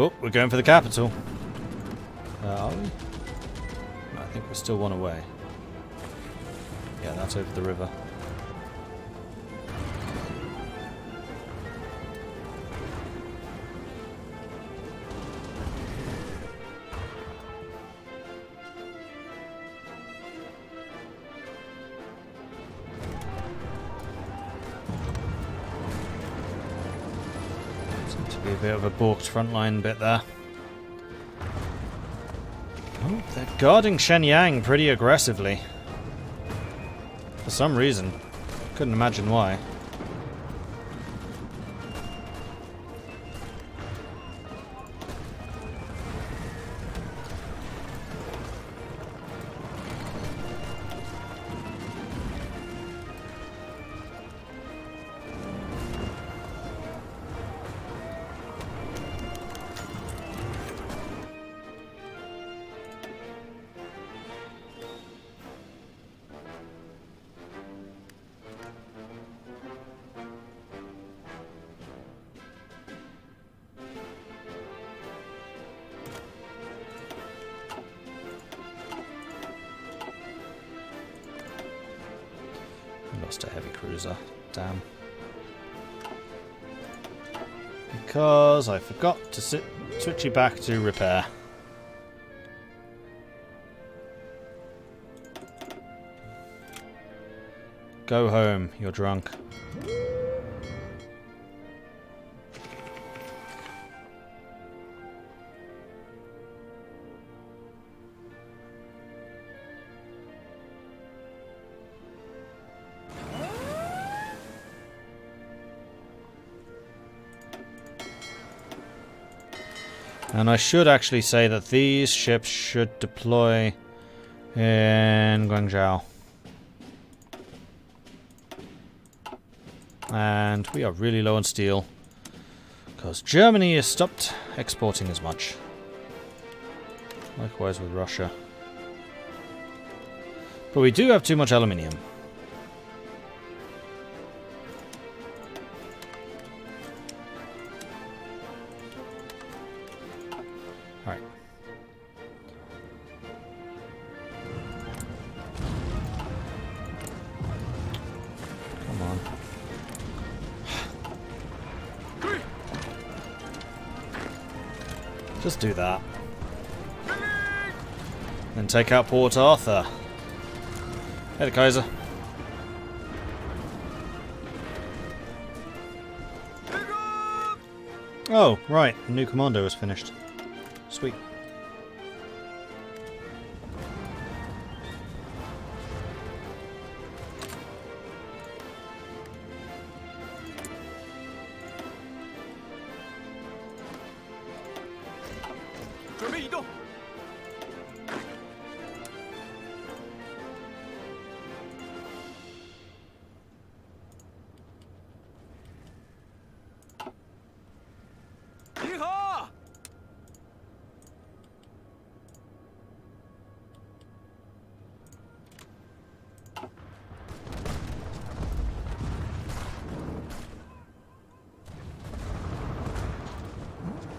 Oh, we're going for the capital. Are we? No, I think we're still one away. Yeah, that's over the river. Seems to be a bit of a balked frontline bit there. Oh, they're guarding Shenyang pretty aggressively. For some reason. Couldn't imagine why. Lost a heavy cruiser. Damn. Because I forgot to switch you back to repair. Go home, you're drunk. And I should actually say that these ships should deploy in Guangzhou. And we are really low on steel, because Germany has stopped exporting as much. Likewise with Russia. But we do have too much aluminium. Alright. Come on. Just do that. Then take out Port Arthur. Hey, the Kaiser. Oh, right. The new commando is finished. Sweet.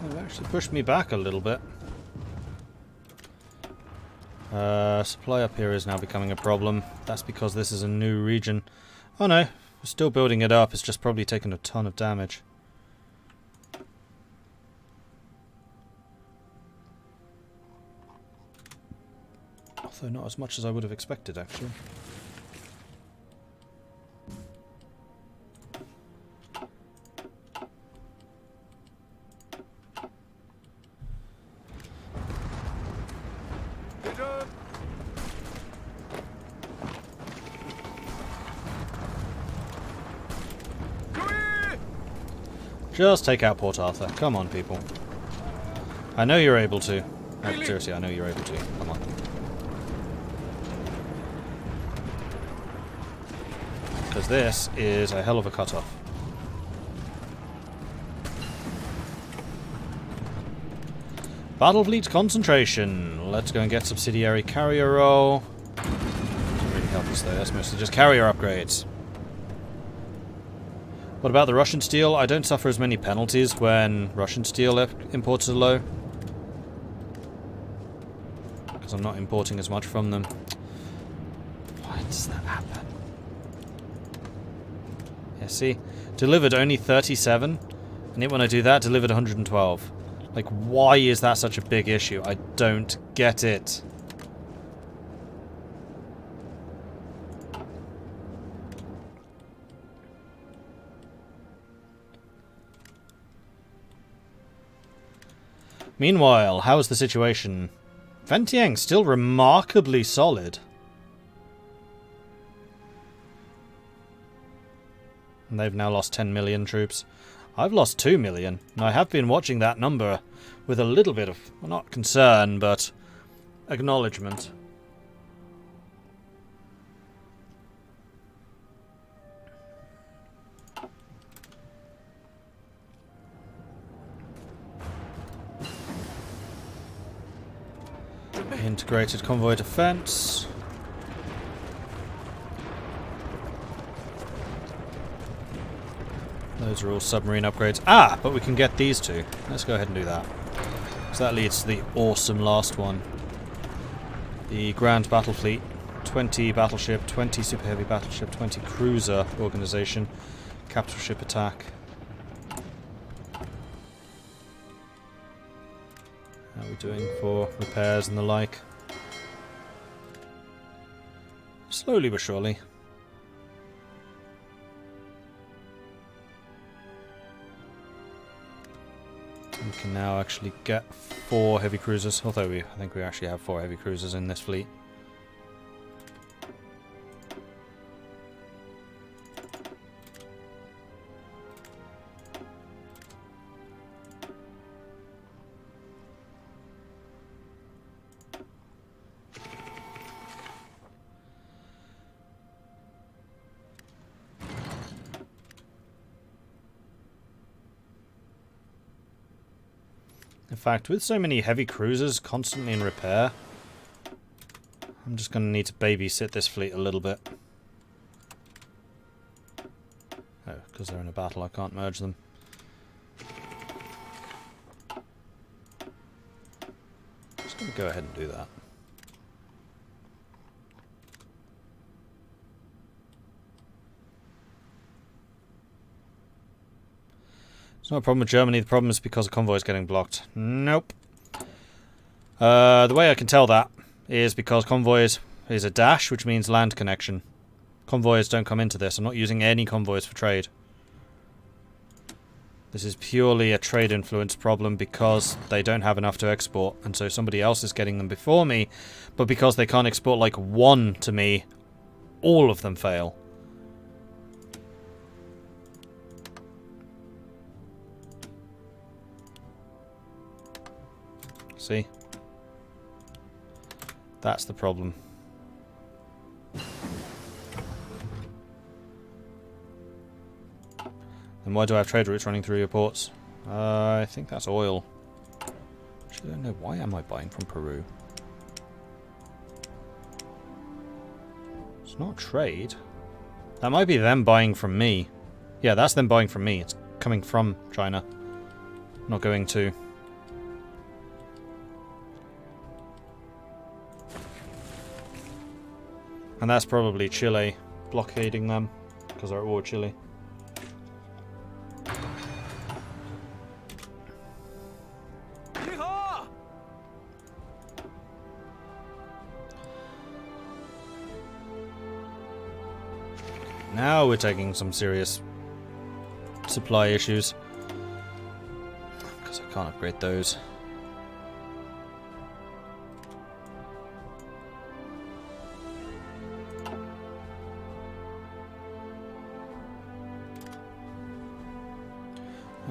They've actually pushed me back a little bit. Supply up here is now becoming a problem. That's because this is a new region. Oh no, we're still building it up. It's just probably taken a ton of damage. Although not as much as I would have expected, actually. Just take out Port Arthur. Come on, people. I know you're able to. Seriously, I know you're able to. Come on. Because this is a hell of a cutoff. Battle Fleet concentration. Let's go and get subsidiary carrier roll. Doesn't really help us though. That's mostly just carrier upgrades. What about the Russian steel? I don't suffer as many penalties when Russian steel imports are low. Because I'm not importing as much from them. Why does that happen? Yeah, see? Delivered only 37. And yet when I do that, delivered 112. Like, why is that such a big issue? I don't get it. Meanwhile, how is the situation? Vientiane still remarkably solid. And they've now lost 10 million troops. I've lost 2 million, and I have been watching that number with a little bit of, well, not concern, but acknowledgement. Integrated convoy defense. Those are all submarine upgrades. Ah, but we can get these two. Let's go ahead and do that. So that leads to the awesome last one. The Grand Battle Fleet. 20 battleship, 20 super heavy battleship, 20 cruiser organization. Capital ship attack. How are we doing for repairs and the like? Slowly but surely. We can now actually get 4 heavy cruisers, although I think we actually have 4 heavy cruisers in this fleet. In fact, with so many heavy cruisers constantly in repair, I'm just going to need to babysit this fleet a little bit. Oh, because they're in a battle, I can't merge them. Just going to go ahead and do that. It's not a problem with Germany, the problem is because the convoy is getting blocked. Nope. The way I can tell that is because convoys is a dash, which means land connection. Convoys don't come into this. I'm not using any convoys for trade. This is purely a trade influence problem because they don't have enough to export, and so somebody else is getting them before me, but because they can't export like one to me, all of them fail. See? That's the problem. Then why do I have trade routes running through your ports? I think that's oil. Actually, I don't know. Why am I buying from Peru? It's not trade. That might be them buying from me. Yeah, that's them buying from me. It's coming from China. Not going to. And that's probably Chile blockading them, because they're at war with Chile. Now we're taking some serious supply issues. Because I can't upgrade those.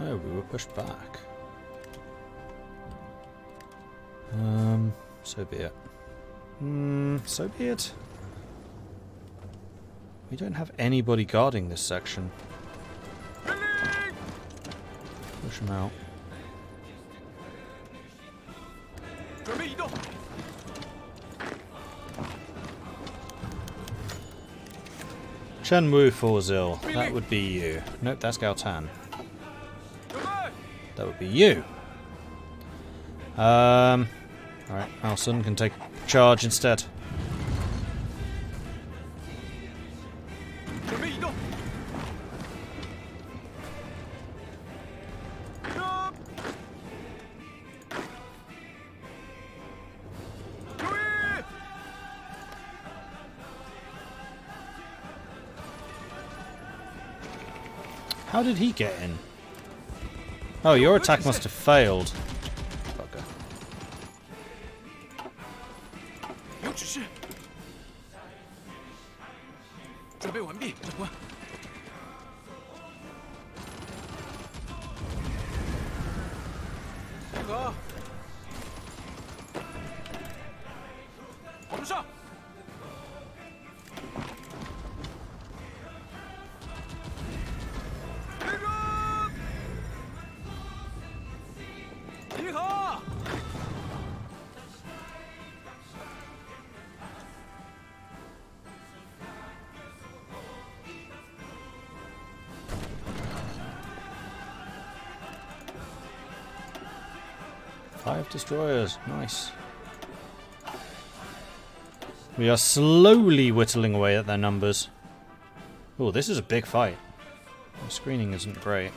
Oh, we were pushed back. So be it. So be it. We don't have anybody guarding this section. Push them out. Shenwu Forzil. That would be you. Nope, that's Gao Tan. That would be you. Alright, Mao Sun can take charge instead. How did he get in? Oh, your attack must have failed. Bugger. Five destroyers, nice. We are slowly whittling away at their numbers. Oh, this is a big fight. The screening isn't great.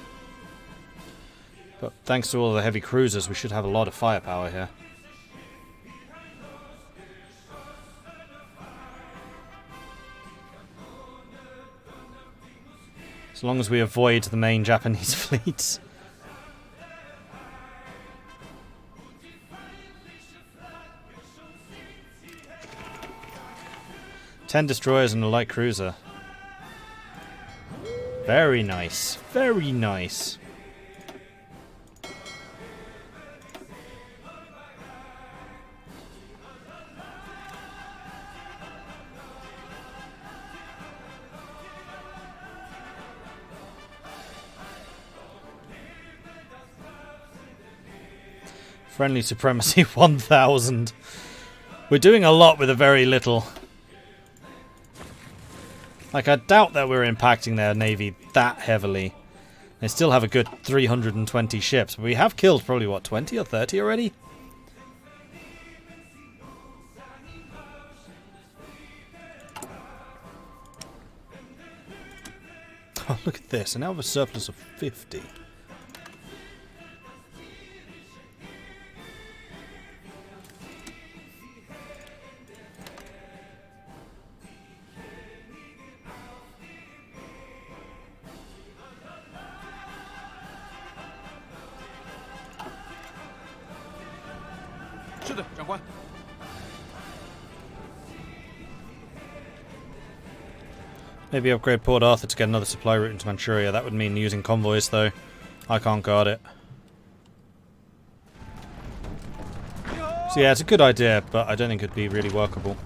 But thanks to all the heavy cruisers, we should have a lot of firepower here. As long as we avoid the main Japanese fleets. 10 destroyers and a light cruiser. Very nice. Very nice. Friendly supremacy 1000. We're doing a lot with a very little. Like, I doubt that we're impacting their navy that heavily. They still have a good 320 ships, but we have killed probably, what, 20 or 30 already? Oh, look at this. And now we have a surplus of 50. Maybe upgrade Port Arthur to get another supply route into Manchuria. That would mean using convoys, though. I can't guard it. So yeah, it's a good idea, but I don't think it'd be really workable.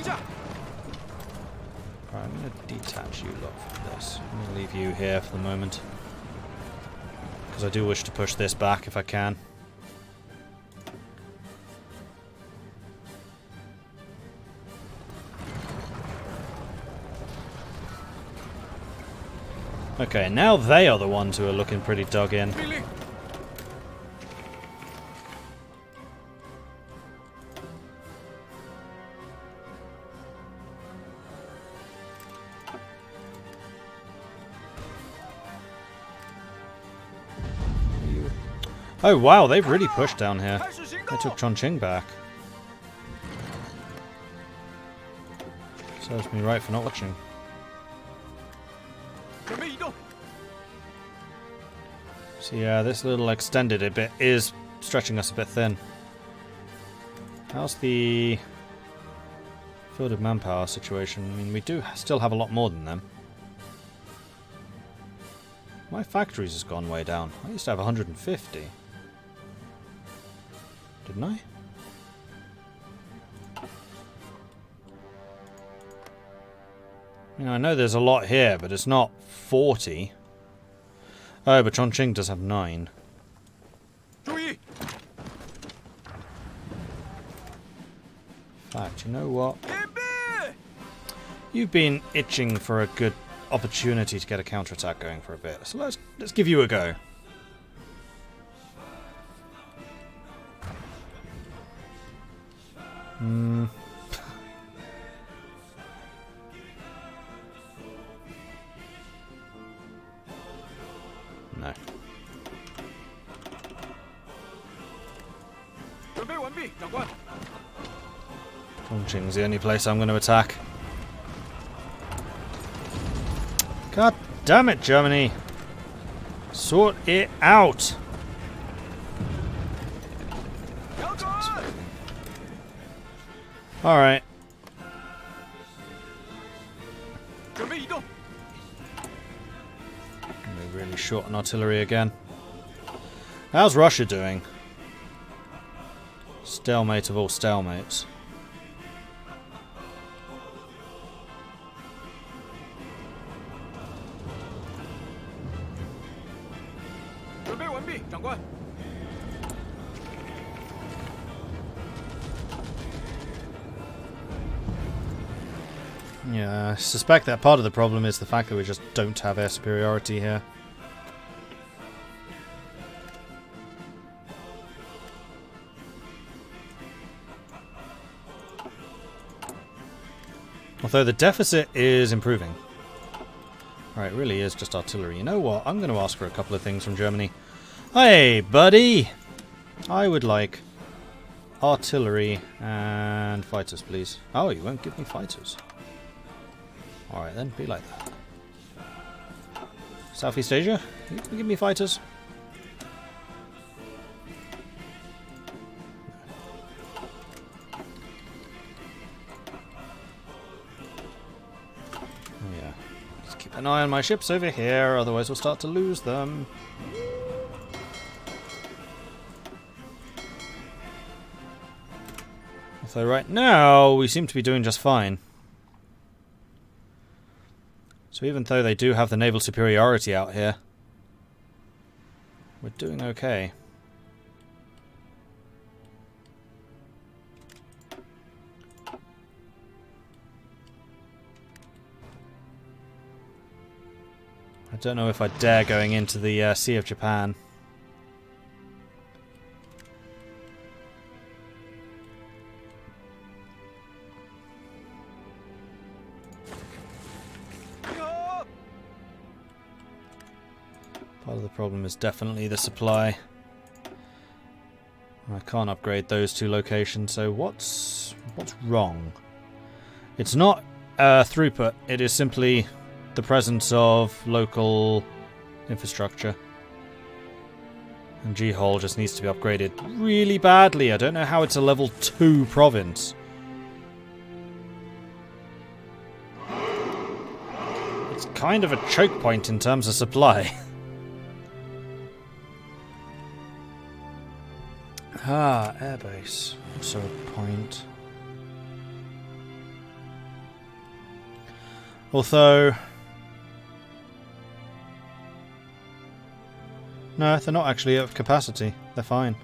Right, I'm going to detach you lot from this. I'm going to leave you here for the moment. Because I do wish to push this back if I can. Okay, now they are the ones who are looking pretty dug in. Oh wow, they've really pushed down here. They took Chongqing back. Serves me right for not watching. So yeah, this little extended bit is stretching us a bit thin. How's the field of manpower situation? I mean, we do still have a lot more than them. My factories has gone way down. I used to have 150. Didn't I? I know there's a lot here, but it's not 40. Oh, but Chongqing does have 9. fact, you know what? You've been itching for a good opportunity to get a counterattack going for a bit, so let's give you a go. No. Chongqing's the only place I'm going to attack. God damn it, Germany! Sort it out! Alright. We're really short on artillery again. How's Russia doing? Stalemate of all stalemates. Yeah, I suspect that part of the problem is the fact that we just don't have air superiority here. Although the deficit is improving. Right, it really is just artillery. You know what? I'm going to ask for a couple of things from Germany. Hey, buddy! I would like artillery and fighters, please. Oh, you won't give me fighters. Alright then, be like that. Southeast Asia, you can give me fighters. Oh yeah. Just keep an eye on my ships over here, otherwise we'll start to lose them. Although right now, we seem to be doing just fine. So even though they do have the naval superiority out here, we're doing okay. I don't know if I dare going into the Sea of Japan. Part of the problem is definitely the supply. I can't upgrade those two locations, so what's wrong? It's not throughput, it is simply the presence of local infrastructure. And G-Hole just needs to be upgraded really badly. I don't know how it's a level 2 province. It's kind of a choke point in terms of supply. Ah, airbase. Also a point. Although... no, they're not actually at capacity. They're fine.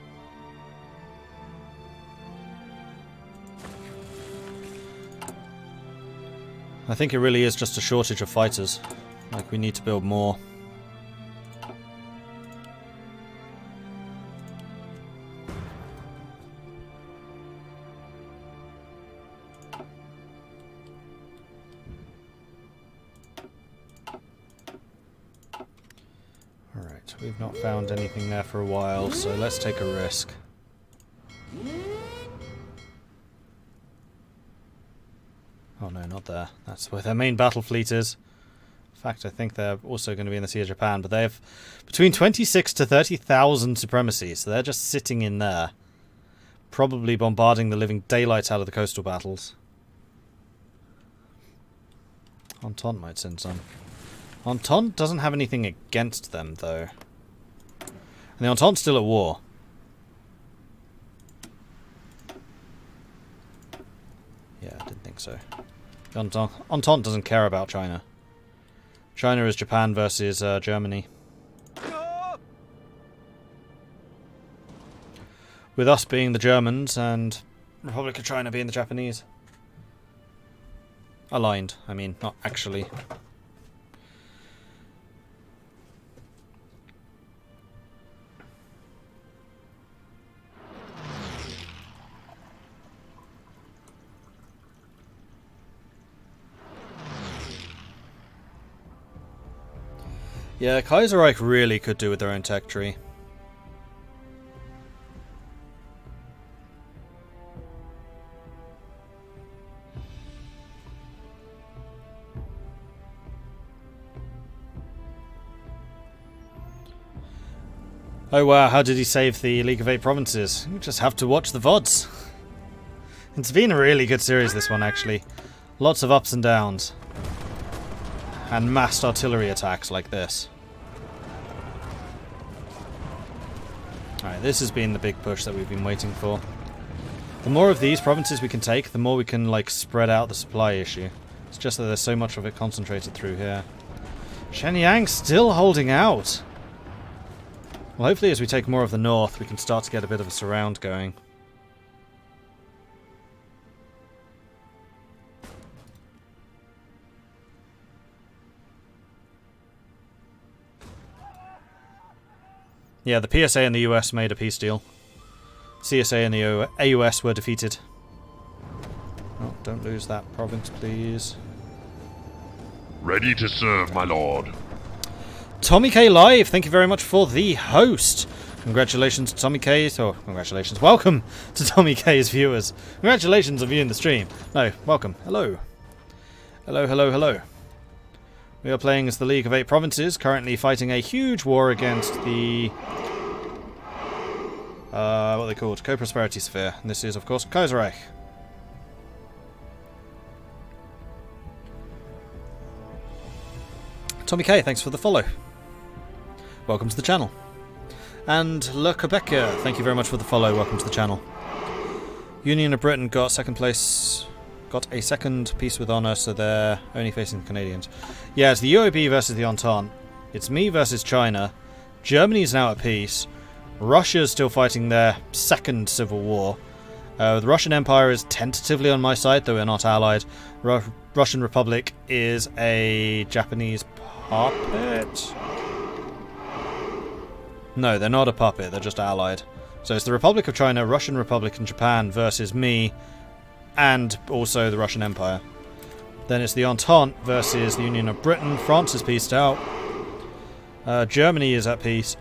I think it really is just a shortage of fighters. Like, we need to build more. We've not found anything there for a while, so let's take a risk. Oh no, not there. That's where their main battle fleet is. In fact, I think they're also going to be in the Sea of Japan, but they have between 26 to 30,000 supremacy, so they're just sitting in there. Probably bombarding the living daylights out of the coastal battles. Entente might send some. Entente doesn't have anything against them, though. And the Entente's still at war. Yeah, I didn't think so. The Entente doesn't care about China. China is Japan versus Germany. With us being the Germans and Republic of China being the Japanese. Aligned, I mean, not actually. Yeah, Kaiserreich really could do with their own tech tree. Oh wow, how did he save the League of Eight Provinces? You just have to watch the VODs. It's been a really good series, this one, actually. Lots of ups and downs. And massed artillery attacks like this. Alright, this has been the big push that we've been waiting for. The more of these provinces we can take, the more we can, like, spread out the supply issue. It's just that there's so much of it concentrated through here. Shenyang's still holding out! Well, hopefully as we take more of the north, we can start to get a bit of a surround going. Yeah, the PSA and the US made a peace deal. CSA and the AUS were defeated. Oh, don't lose that province, please. Ready to serve, my lord. Tommy K Live, thank you very much for the host. Congratulations to Tommy K. Oh, congratulations. Welcome to Tommy K's viewers. Congratulations on viewing the stream. No, welcome. Hello. Hello, hello, hello. We are playing as the League of Eight Provinces, currently fighting a huge war against the... what are they called? Co-Prosperity Sphere. And this is, of course, Kaiserreich. Tommy K, thanks for the follow. Welcome to the channel. And Le Quebecer, thank you very much for the follow. Welcome to the channel. Union of Britain got second place... Got a second peace with honour, so they're only facing the Canadians. Yeah, it's the UAB versus the Entente. It's me versus China. Germany's now at peace. Russia's still fighting their second civil war. The Russian Empire is tentatively on my side, though we're not allied. Russian Republic is a Japanese puppet? No, they're not a puppet, they're just allied. So it's the Republic of China, Russian Republic, and Japan versus me, and also the Russian Empire. Then it's the Entente versus the Union of Britain. France is peaced out. Germany is at peace.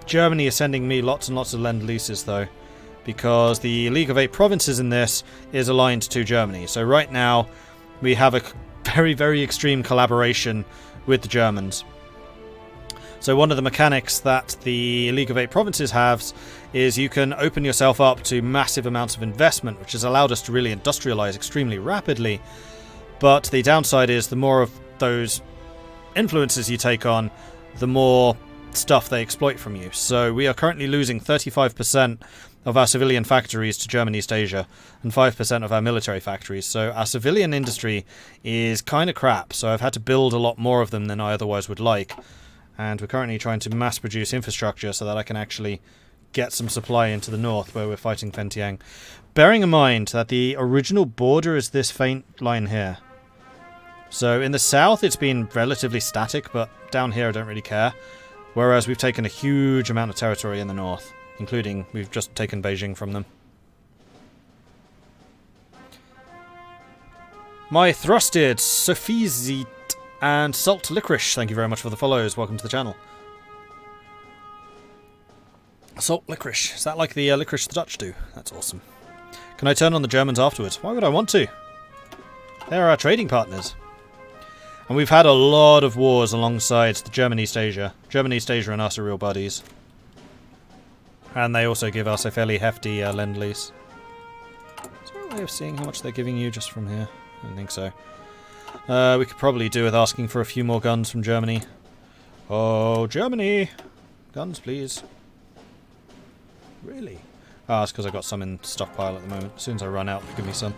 Germany is sending me lots and lots of lend-leases, though, because the League of Eight Provinces in this is aligned to Germany. So right now, we have a very, very extreme collaboration with the Germans. So one of the mechanics that the League of Eight Provinces has is you can open yourself up to massive amounts of investment, which has allowed us to really industrialize extremely rapidly. But the downside is the more of those influences you take on, the more stuff they exploit from you. So we are currently losing 35% of our civilian factories to German East Asia and 5% of our military factories. So our civilian industry is kind of crap. So I've had to build a lot more of them than I otherwise would like. And we're currently trying to mass produce infrastructure so that I can actually get some supply into the north where we're fighting Fentiang. Bearing in mind that the original border is this faint line here. So in the south it's been relatively static, but down here I don't really care. Whereas we've taken a huge amount of territory in the north, including we've just taken Beijing from them. My Thrusted, Sophizit, and Salt Licorice, thank you very much for the follows. Welcome to the channel. Salt Licorice. Is that like the licorice the Dutch do? That's awesome. Can I turn on the Germans afterwards? Why would I want to? They're our trading partners. And we've had a lot of wars alongside the German East Asia. German East Asia and us are real buddies. And they also give us a fairly hefty lend-lease. Is there a way of seeing how much they're giving you just from here? I don't think so. We could probably do with asking for a few more guns from Germany. Oh, Germany! Guns, please. Really? Ah, it's because I've got some in stockpile at the moment. As soon as I run out, give me some.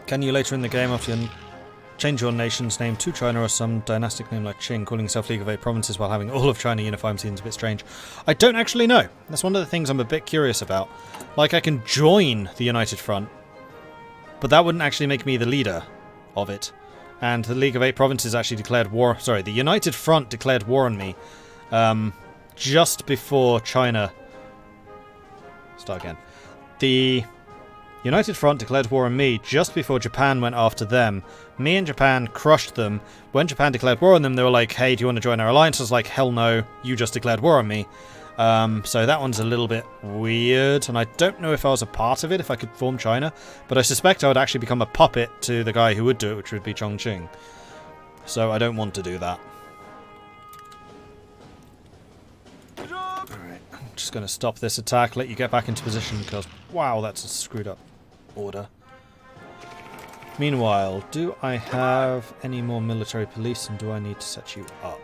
Can you later in the game, after you change your nation's name to China or some dynastic name like Qing, calling yourself League of Eight Provinces while having all of China unified seems a bit strange? I don't actually know. That's one of the things I'm a bit curious about. Like, I can join the United Front, but that wouldn't actually make me the leader of it. And the League of Eight Provinces actually declared war... Sorry, the United Front declared war on me just before China... Start again. The United Front declared war on me just before Japan went after them. Me and Japan crushed them. When Japan declared war on them, they were like, hey, do you want to join our alliance? I was like, hell no, you just declared war on me. So that one's a little bit weird, and I don't know if I was a part of it, if I could form China, but I suspect I would actually become a puppet to the guy who would do it, which would be Chongqing. So I don't want to do that. Alright, I'm just going to stop this attack, let you get back into position, because, wow, that's a screwed up order. Meanwhile, do I have any more military police, and do I need to set you up?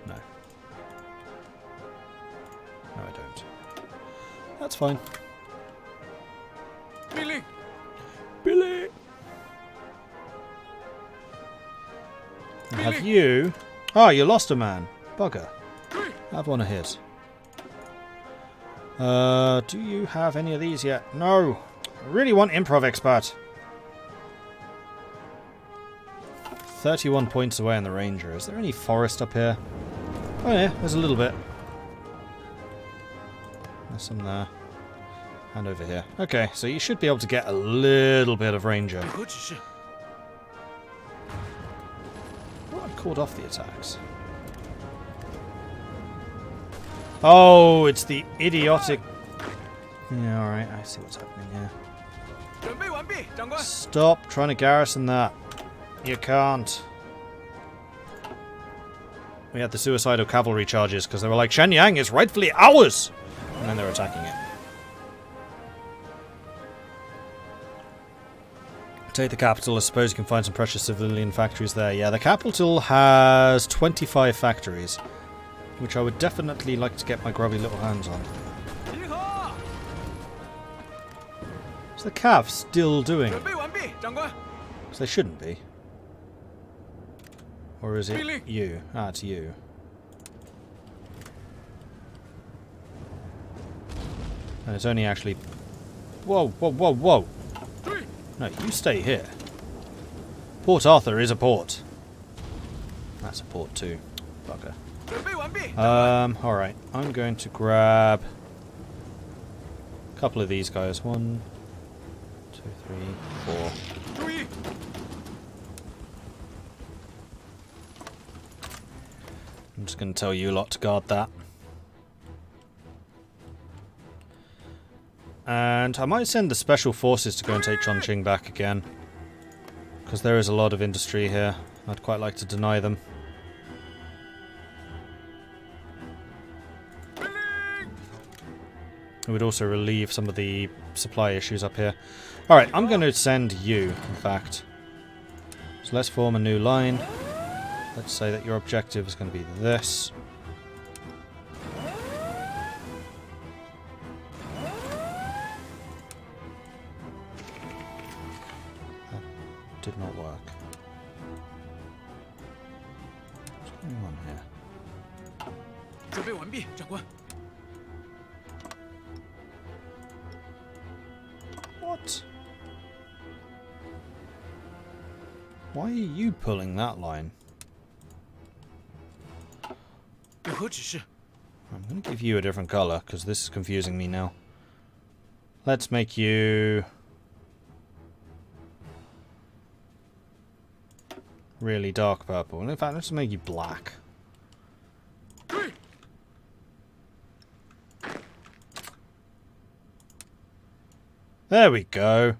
No. No, I don't. That's fine. Billy! Billy! Have you... Oh, you lost a man. Bugger. Have one of his. Do you have any of these yet? No. I really want Improv Expert. 31 points away on the Ranger. Is there any forest up here? Oh yeah, there's a little bit. There's some there. And over here. Okay, so you should be able to get a little bit of Ranger. Oh, I called off the attacks. Oh, it's the idiotic... Yeah, alright, I see what's happening here. Stop trying to garrison that. You can't. We had the suicidal cavalry charges because they were like, Shenyang is rightfully ours! And then they're attacking it. Take the capital. I suppose you can find some precious civilian factories there. Yeah, the capital has 25 factories, which I would definitely like to get my grubby little hands on. Is the Cav still doing it? Because they shouldn't be. Or is it you? Ah, it's you. And it's only actually... Whoa, whoa, whoa, whoa! No, you stay here. Port Arthur is a port. That's a port too. Bugger. Alright. I'm going to grab a couple of these guys. 1, 2, 3, 4. I'm just going to tell you lot to guard that. And I might send the special forces to go and take Chongqing back again. Because there is a lot of industry here. I'd quite like to deny them. It would also relieve some of the supply issues up here. Alright, I'm going to send you, in fact. So let's form a new line. Let's say that your objective is going to be this. That did not work. What's going on here? What? Why are you pulling that line? I'm going to give you a different color, because this is confusing me now. Let's make you... really dark purple. And in fact, let's make you black. There we go.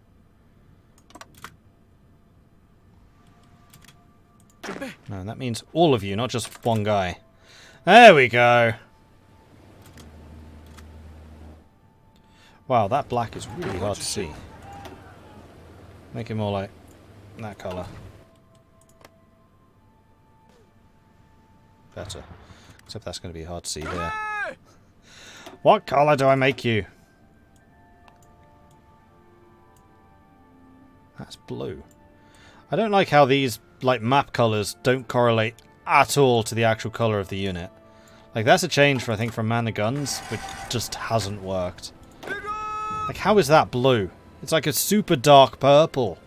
No, that means all of you, not just one guy. There we go. Wow, that black is really hard to see. Make it more like that colour. Better. Except that's going to be hard to see here. What colour do I make you? That's blue. I don't like how these like map colours don't correlate at all to the actual colour of the unit. Like, that's a change for, I think, from Man the Guns, but just hasn't worked. Like, how is that blue? It's like a super dark purple.